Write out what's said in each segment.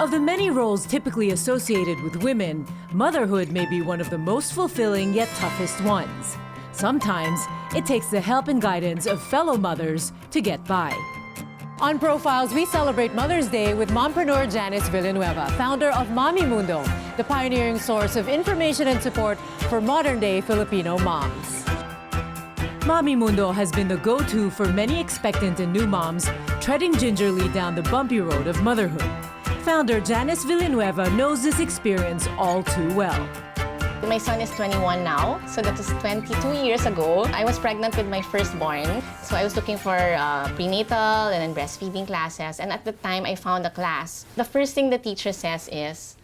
Of the many roles typically associated with women, motherhood may be one of the most fulfilling yet toughest ones. Sometimes, it takes the help and guidance of fellow mothers to get by. On Profiles, we celebrate Mother's Day with mompreneur Janice Villanueva, founder of Mommy Mundo, the pioneering source of information and support for modern-day Filipino moms. Mommy Mundo has been the go-to for many expectant and new moms treading gingerly down the bumpy road of motherhood. Founder Janice Villanueva knows this experience all too well. My son is 21 now, so that was 22 years ago. I was pregnant with my firstborn, so I was looking for prenatal and then breastfeeding classes. And at the time, I found a class. The first thing the teacher says is,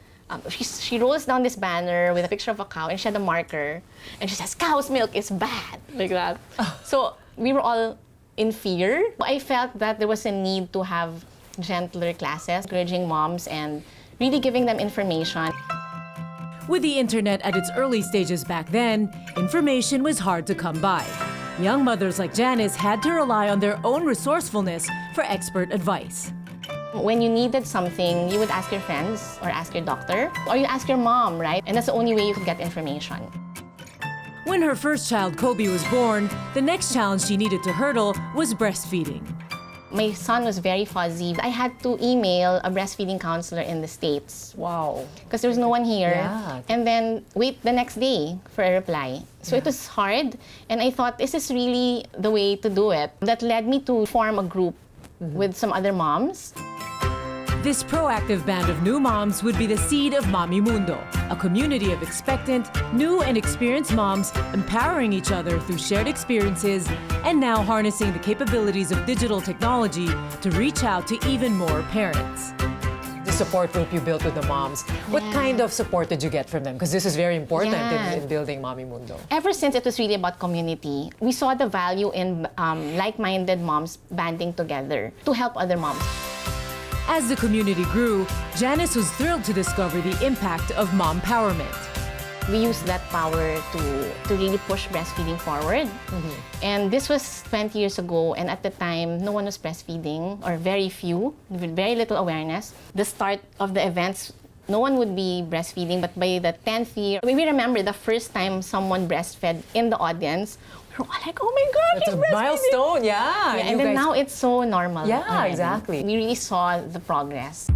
she rolls down this banner with a picture of a cow, and she had a marker, and she says, "Cow's milk is bad," like that. So we were all in fear. I felt that there was a need to have gentler classes, encouraging moms and really giving them information. With the internet at its early stages back then, information was hard to come by. Young mothers like Janice had to rely on their own resourcefulness for expert advice. When you needed something, you would ask your friends or ask your doctor, or you ask your mom, right? And that's the only way you could get information. When her first child, Kobe, was born, the next challenge she needed to hurdle was breastfeeding. My son was very fuzzy. I had to email a breastfeeding counselor in the States. Wow. Because there was no one here. Yeah. And then wait the next day for a reply. So it was hard. And I thought, is this really the way to do it? That led me to form a group with some other moms. This proactive band of new moms would be the seed of Mommy Mundo, a community of expectant, new and experienced moms empowering each other through shared experiences and now harnessing the capabilities of digital technology to reach out to even more parents. The support group you built with the moms, what kind of support did you get from them? Because this is very important in building Mommy Mundo. Ever since it was really about community, we saw the value in like-minded moms banding together to help other moms. As the community grew, Janice was thrilled to discover the impact of mompowerment. We used that power to really push breastfeeding forward. And this was 20 years ago, and at the time, no one was breastfeeding, or very few, with very little awareness. The start of the events, no one would be breastfeeding, but by the 10th year, we remember the first time someone breastfed in the audience. We're all like, oh my God, It's a milestone, yeah. And then now it's so normal. Yeah, already. exactly. We really saw the progress.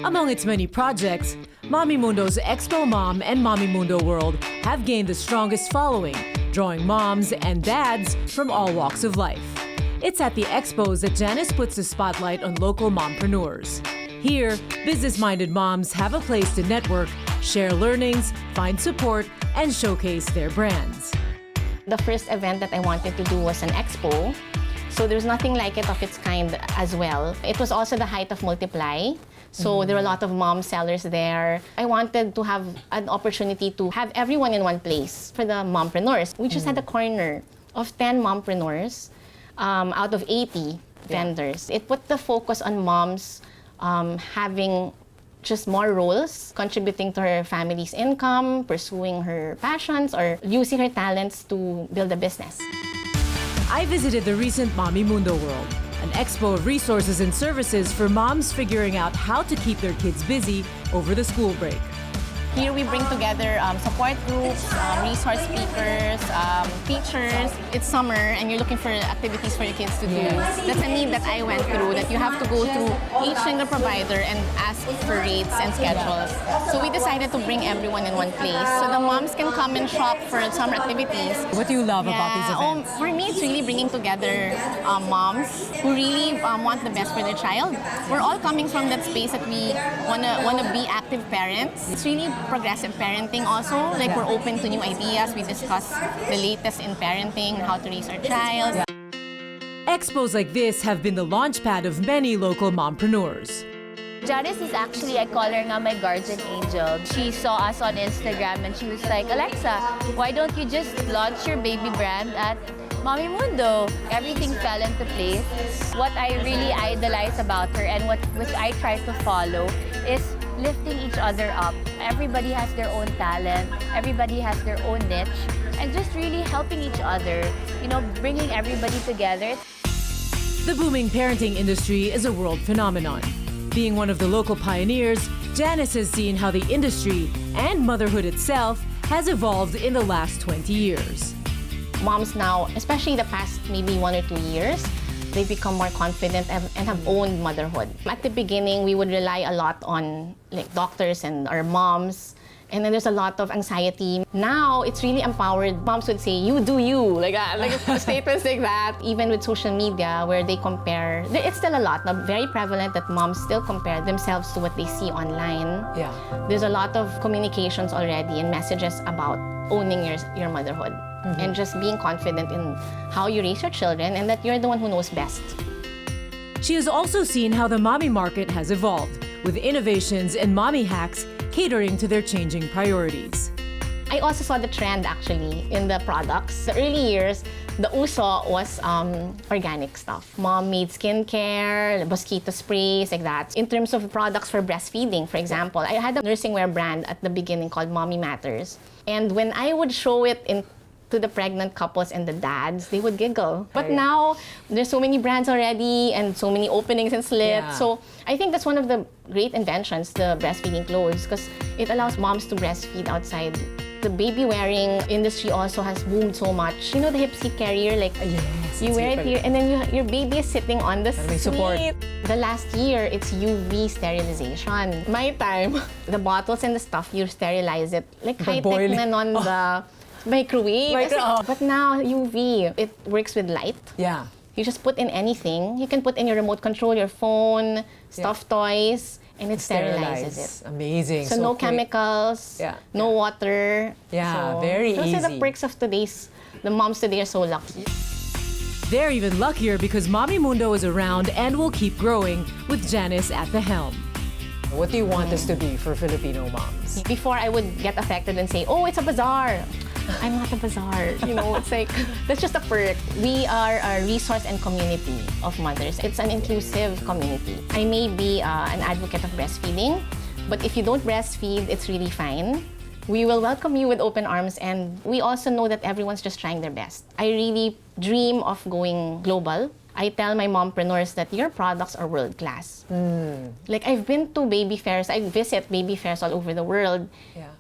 Among its many projects, Mommy Mundo's Expo Mom and Mommy Mundo World have gained the strongest following, drawing moms and dads from all walks of life. It's at the expos that Janice puts the spotlight on local mompreneurs. Here, business-minded moms have a place to network, share learnings, find support, and showcase their brands. The first event that I wanted to do was an expo. So there was nothing like it of its kind as well. It was also the height of Multiply. So there were a lot of mom sellers there. I wanted to have an opportunity to have everyone in one place for the mompreneurs. We just had a corner of 10 mompreneurs out of 80 vendors. It put the focus on moms having just more roles, contributing to her family's income, pursuing her passions, or using her talents to build a business. I visited the recent Mommy Mundo World, an expo of resources and services for moms figuring out how to keep their kids busy over the school break. Here we bring together support groups, resource speakers, teachers. It's summer and you're looking for activities for your kids to do. That's a need that I went through, that you have to go through each single provider and ask for rates and schedules. So we decided to bring everyone in one place so the moms can come and shop for summer activities. What do you love about these events? For me, it's really bringing together moms who really want the best for their child. We're all coming from that space that we wanna be active parents. It's really progressive parenting also. Like we're open to new ideas. We discuss the latest in parenting, how to raise our child. Expos like this have been the launchpad of many local mompreneurs. Janice is actually, I call her nga my guardian angel. She saw us on Instagram and she was like, Alexa, why don't you just launch your baby brand at Mommy Mundo? Everything fell into place. What I really idolize about her and which I try to follow is lifting each other up. Everybody has their own talent, everybody has their own niche, and just really helping each other, you know, bringing everybody together. The booming parenting industry is a world phenomenon. Being one of the local pioneers, Janice has seen how the industry and motherhood itself has evolved in the last 20 years. Moms now, especially the past maybe 1 or 2 years, they become more confident and have owned motherhood. At the beginning, we would rely a lot on like doctors and our moms, and then there's a lot of anxiety. Now, it's really empowered. Moms would say, you do you, like statements like that. Even with social media, where they compare, it's still a lot, very prevalent that moms still compare themselves to what they see online. Yeah. There's a lot of communications already and messages about owning your motherhood. And just being confident in how you raise your children and that you're the one who knows best. She has also seen how the mommy market has evolved, with innovations and mommy hacks catering to their changing priorities. I also saw the trend actually in the products. The early years, the uso was organic stuff. Mom made skincare, mosquito sprays, like that. In terms of products for breastfeeding, for example, I had a nursing wear brand at the beginning called Mommy Matters. And when I would show it to the pregnant couples and the dads, they would giggle. But now, there's so many brands already and so many openings and slits. Yeah. So I think that's one of the great inventions, the breastfeeding clothes, because it allows moms to breastfeed outside. The baby wearing industry also has boomed so much. You know the hip seat carrier, like you wear it here, and then your baby is sitting on the seat. Support. The last year, it's UV sterilization. My time, the bottles and the stuff, you sterilize it. Like high-tech na on the microwave. But now, UV, it works with light. Yeah. You just put in anything. You can put in your remote control, your phone, stuffed toys, and it sterilizes it. Amazing. So no chemicals, no water. Yeah, so very those easy. are the perks of the moms today are so lucky. They're even luckier because Mommymundo is around and will keep growing with Janice at the helm. What do you want us to be for Filipino moms? Before I would get affected and say, oh, it's a bazaar. I'm not a bazaar. You know, it's like, that's just a perk. We are a resource and community of mothers. It's an inclusive community. I may be an advocate of breastfeeding, but if you don't breastfeed, it's really fine. We will welcome you with open arms, and we also know that everyone's just trying their best. I really dream of going global. I tell my mompreneurs that your products are world-class. Like, I've been to baby fairs. I visit baby fairs all over the world,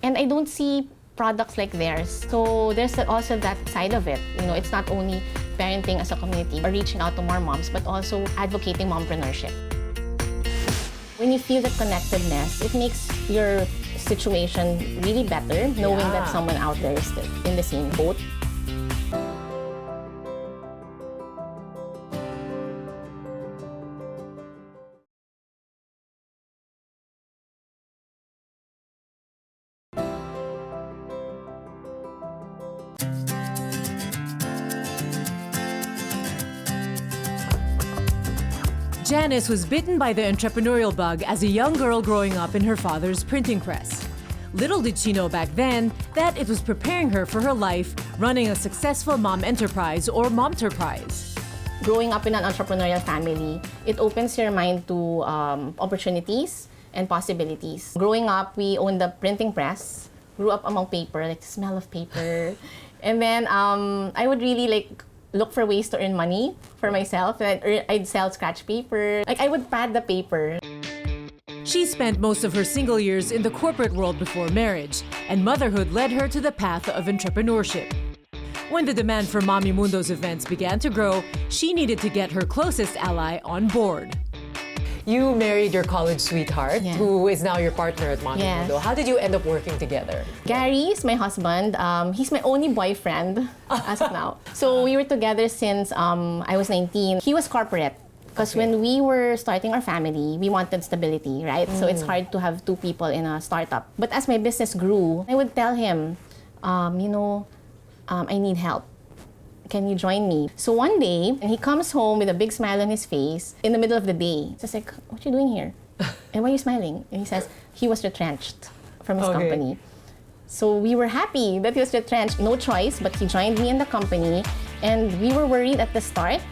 and I don't see products like theirs. So there's also that side of it. You know, it's not only parenting as a community or reaching out to more moms, but also advocating mompreneurship. When you feel the connectedness, it makes your situation really better, knowing that someone out there is in the same boat. Janice was bitten by the entrepreneurial bug as a young girl growing up in her father's printing press. Little did she know back then that it was preparing her for her life running a successful mom enterprise or momterprise. Growing up in an entrepreneurial family, it opens your mind to opportunities and possibilities. Growing up, we owned the printing press, grew up among paper, like the smell of paper. And then I would really look for ways to earn money for myself. I'd sell scratch paper. Like, I would pad the paper. She spent most of her single years in the corporate world before marriage, and motherhood led her to the path of entrepreneurship. When the demand for Mommymundo's events began to grow, she needed to get her closest ally on board. You married your college sweetheart, who is now your partner at Mommymundo. How did you end up working together? Gary is my husband. He's my only boyfriend as of now. So we were together since I was 19. He was corporate. Because when we were starting our family, we wanted stability, right? So it's hard to have two people in a startup. But as my business grew, I would tell him, I need help. Can you join me? So one day, and he comes home with a big smile on his face in the middle of the day. So I was like, what are you doing here? And why are you smiling? And he says, he was retrenched from his company. So we were happy that he was retrenched. No choice, but he joined me in the company. And we were worried at the start,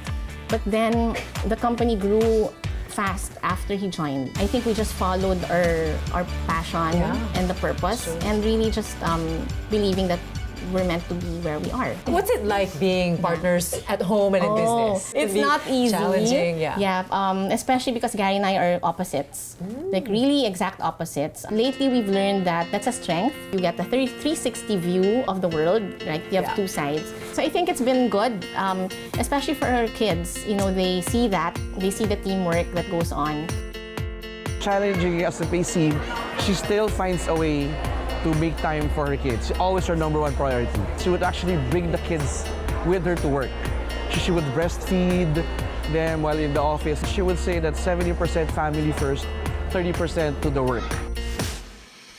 but then the company grew fast after he joined. I think we just followed our passion and the purpose, and really just believing that we're meant to be where we are. What's it like being partners at home and in business? It's Can be not easy. Challenging, yeah. Yeah, especially because Gary and I are opposites. Like really exact opposites. Lately, we've learned that that's a strength. You get a 360 view of the world, right? You have two sides. So I think it's been good, especially for our kids. You know, they see that. They see the teamwork that goes on. Challenging as it may seem, she still finds a way to make time for her kids. Always her number one priority. She would actually bring the kids with her to work. She would breastfeed them while in the office. She would say that 70% family first, 30% to the work.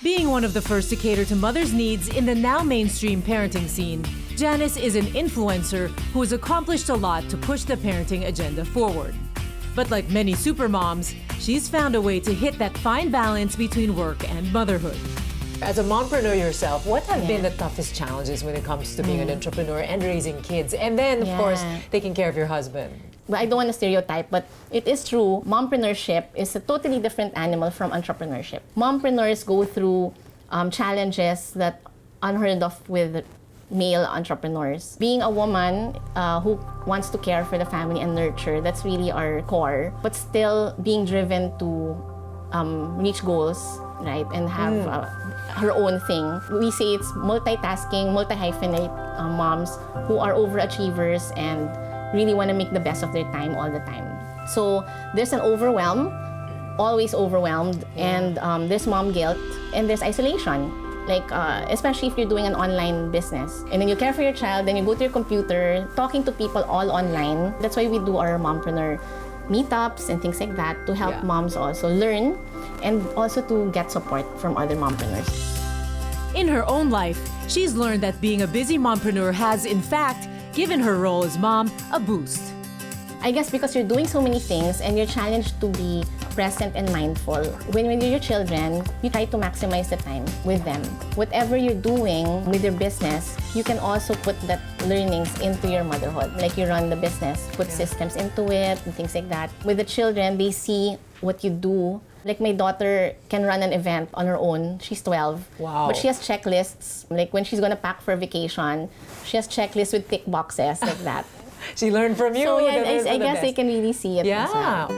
Being one of the first to cater to mothers' needs in the now mainstream parenting scene, Janice is an influencer who has accomplished a lot to push the parenting agenda forward. But like many supermoms, she's found a way to hit that fine balance between work and motherhood. As a mompreneur yourself, what have been the toughest challenges when it comes to being an entrepreneur and raising kids? And then, of course, taking care of your husband. Well, I don't want to stereotype, but it is true. Mompreneurship is a totally different animal from entrepreneurship. Mompreneurs go through challenges that unheard of with male entrepreneurs. Being a woman who wants to care for the family and nurture, that's really our core. But still being driven to reach goals, right, and have her own thing. We say it's multitasking, multi-hyphenate moms who are overachievers and really want to make the best of their time all the time. So there's an overwhelm, always overwhelmed, and there's mom guilt, and there's isolation. Like, especially if you're doing an online business. And then you care for your child, then you go to your computer, talking to people all online. That's why we do our mompreneur meetups and things like that to help moms also learn and also to get support from other mompreneurs. In her own life, she's learned that being a busy mompreneur has, in fact, given her role as mom a boost. I guess because you're doing so many things and you're challenged to be present and mindful. When you're your children, you try to maximize the time with them. Whatever you're doing with your business, you can also put that learnings into your motherhood. Like you run the business, put systems into it and things like that. With the children, they see what you do. Like my daughter can run an event on her own. She's 12. Wow. But she has checklists. Like when she's gonna pack for vacation, she has checklists with tick boxes like that. She learned from you. So yeah, I I guess they can really see it as well.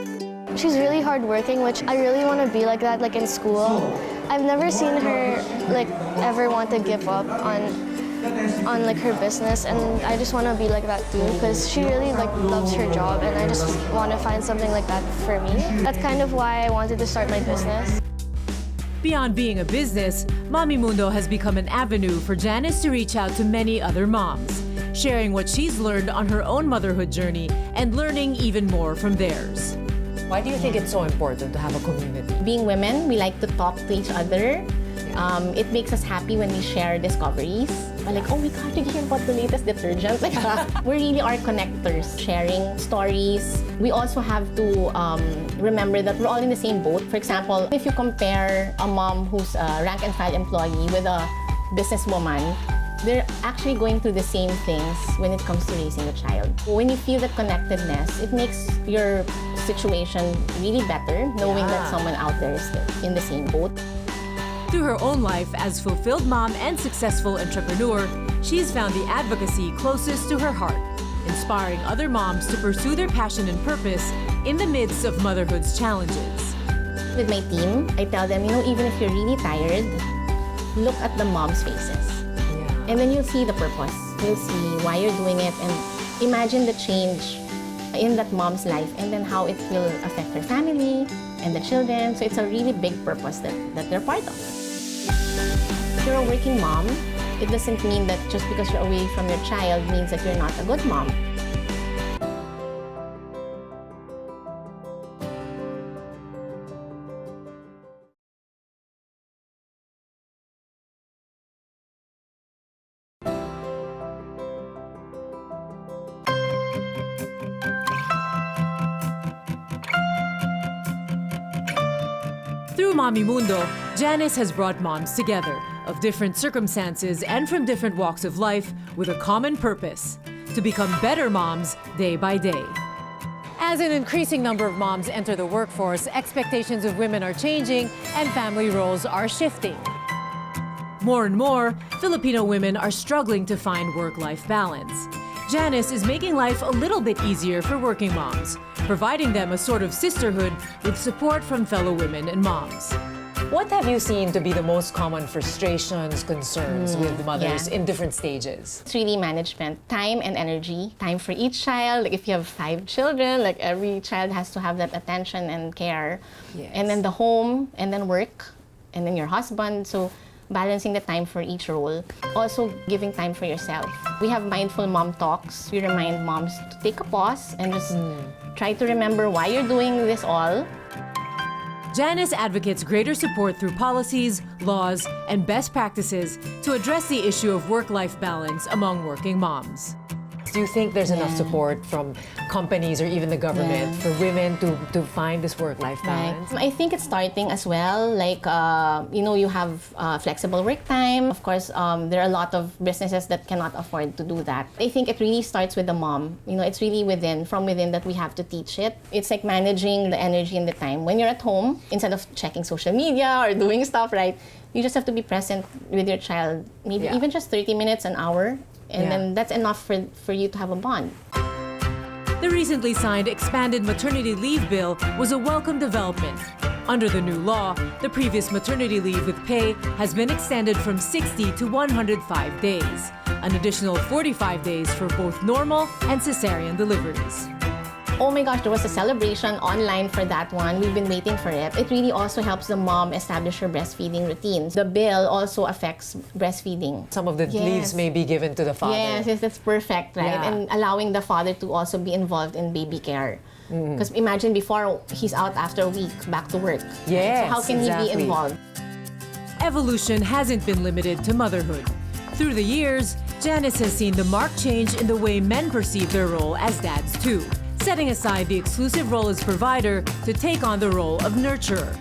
She's really hardworking, which I really want to be like that, like in school. I've never seen her like ever want to give up on like her business, and I just want to be like that too, because she really like loves her job, and I just want to find something like that for me. That's kind of why I wanted to start my business. Beyond being a business, Mommymundo has become an avenue for Janice to reach out to many other moms, sharing what she's learned on her own motherhood journey and learning even more from theirs. Why do you think it's so important to have a community? Being women, we like to talk to each other. It makes us happy when we share discoveries. We're like, oh my God, did you hear about the latest detergent? We really are connectors, sharing stories. We also have to remember that we're all in the same boat. For example, if you compare a mom who's a rank and file employee with a businesswoman, they're actually going through the same things when it comes to raising a child. When you feel that connectedness, it makes your situation really better, knowing that someone out there is in the same boat. Through her own life as fulfilled mom and successful entrepreneur, she's found the advocacy closest to her heart, inspiring other moms to pursue their passion and purpose in the midst of motherhood's challenges. With my team, I tell them, you know, even if you're really tired, look at the moms' faces. And then you'll see the purpose. You'll see why you're doing it, and imagine the change in that mom's life, and then how it will affect her family and the children. So it's a really big purpose that they're part of. If you're a working mom, it doesn't mean that just because you're away from your child means that you're not a good mom. Through Mommymundo, Janice has brought moms together of different circumstances and from different walks of life with a common purpose: to become better moms day by day. As an increasing number of moms enter the workforce, expectations of women are changing and family roles are shifting. More and more, Filipino women are struggling to find work-life balance. Janice is making life a little bit easier for working moms, providing them a sort of sisterhood with support from fellow women and moms. What have you seen to be the most common frustrations, concerns with mothers in different stages? It's really management, time and energy. Time for each child. Like if you have 5 children, like every child has to have that attention and care. Yes. And then the home, and then work, and then your husband. So balancing the time for each role. Also giving time for yourself. We have mindful mom talks. We remind moms to take a pause and just try to remember why you're doing this all. Janice advocates greater support through policies, laws, and best practices to address the issue of work-life balance among working moms. Do you think there's enough support from companies or even the government for women to find this work-life balance? I think it's starting as well. Like, you have flexible work time. Of course, there are a lot of businesses that cannot afford to do that. I think it really starts with the mom. It's really from within that we have to teach it. It's like managing the energy and the time. When you're at home, instead of checking social media or doing stuff, right, you just have to be present with your child. Maybe even just 30 minutes, an hour. And then that's enough for you to have a bond. The recently signed expanded maternity leave bill was a welcome development. Under the new law, the previous maternity leave with pay has been extended from 60 to 105 days, an additional 45 days for both normal and cesarean deliveries. Oh my gosh, there was a celebration online for that one. We've been waiting for it. It really also helps the mom establish her breastfeeding routines. The bill also affects breastfeeding. Some of the leaves may be given to the father. Yes, that's perfect, right? Yeah. And allowing the father to also be involved in baby care. Because imagine before, he's out after a week, back to work. Yes, so how can he be involved? Evolution hasn't been limited to motherhood. Through the years, Janice has seen the marked change in the way men perceive their role as dads too, setting aside the exclusive role as provider to take on the role of nurturer.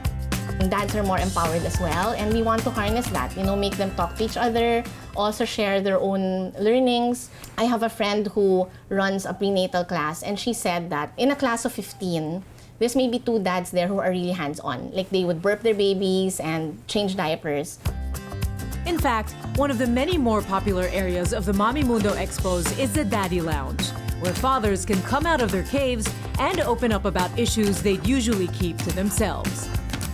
Dads are more empowered as well, and we want to harness that, make them talk to each other, also share their own learnings. I have a friend who runs a prenatal class, and she said that in a class of 15, there's maybe 2 dads there who are really hands-on. Like they would burp their babies and change diapers. In fact, one of the many more popular areas of the Mommymundo Expos is the Daddy Lounge, where fathers can come out of their caves and open up about issues they'd usually keep to themselves.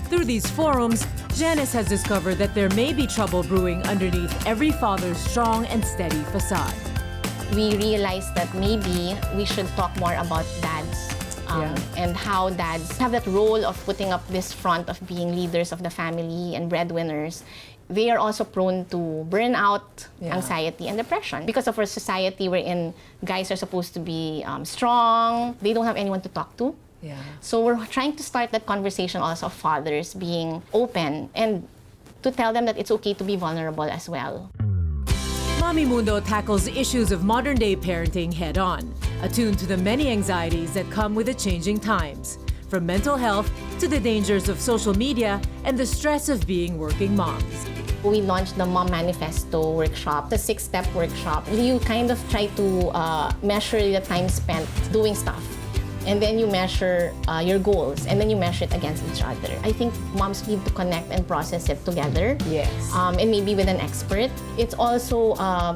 Through these forums, Janice has discovered that there may be trouble brewing underneath every father's strong and steady facade. We realized that maybe we should talk more about dads and how dads have that role of putting up this front of being leaders of the family and breadwinners. They are also prone to burnout, anxiety, and depression. Because of our society wherein guys are supposed to be strong, they don't have anyone to talk to. Yeah. So we're trying to start that conversation also of fathers being open and to tell them that it's okay to be vulnerable as well. Mommymundo tackles issues of modern-day parenting head-on, attuned to the many anxieties that come with the changing times, from mental health to the dangers of social media and the stress of being working moms. We launched the Mom Manifesto workshop, the 6-step workshop. You kind of try to measure the time spent doing stuff. And then you measure your goals, and then you measure it against each other. I think moms need to connect and process it together. Yes. And maybe with an expert. It's also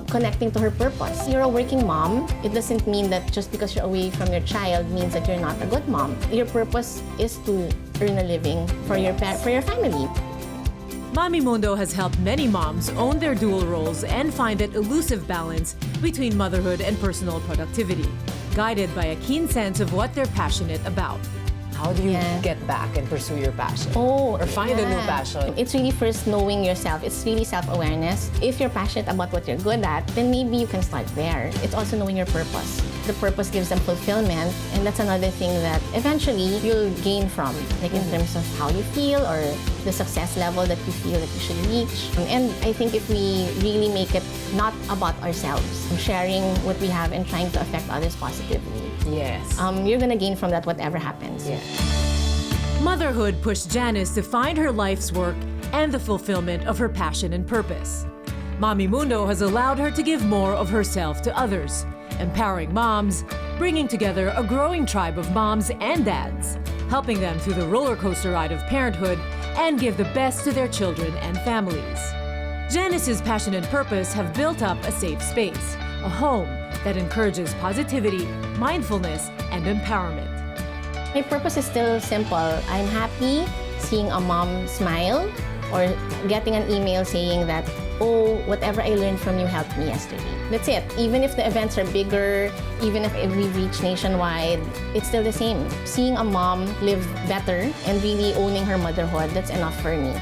connecting to her purpose. You're a working mom. It doesn't mean that just because you're away from your child means that you're not a good mom. Your purpose is to earn a living for your family. Mommymundo has helped many moms own their dual roles and find that elusive balance between motherhood and personal productivity, guided by a keen sense of what they're passionate about. How do you get back and pursue your passion? Or find a new passion? It's really first knowing yourself. It's really self-awareness. If you're passionate about what you're good at, then maybe you can start there. It's also knowing your purpose. The purpose gives them fulfillment, and that's another thing that eventually you'll gain from, like in terms of how you feel or the success level that you feel that you should reach. And I think if we really make it not about ourselves, sharing what we have and trying to affect others positively, yes, you're gonna gain from that whatever happens. Yeah. Motherhood pushed Janice to find her life's work and the fulfillment of her passion and purpose. Mommymundo has allowed her to give more of herself to others, empowering moms, bringing together a growing tribe of moms and dads, helping them through the roller coaster ride of parenthood and give the best to their children and families. Janice's passion and purpose have built up a safe space, a home that encourages positivity, mindfulness, and empowerment. My purpose is still simple. I'm happy seeing a mom smile or getting an email saying that, oh, whatever I learned from you helped me yesterday. That's it. Even if the events are bigger, even if we reach nationwide, it's still the same. Seeing a mom live better and really owning her motherhood, that's enough for me.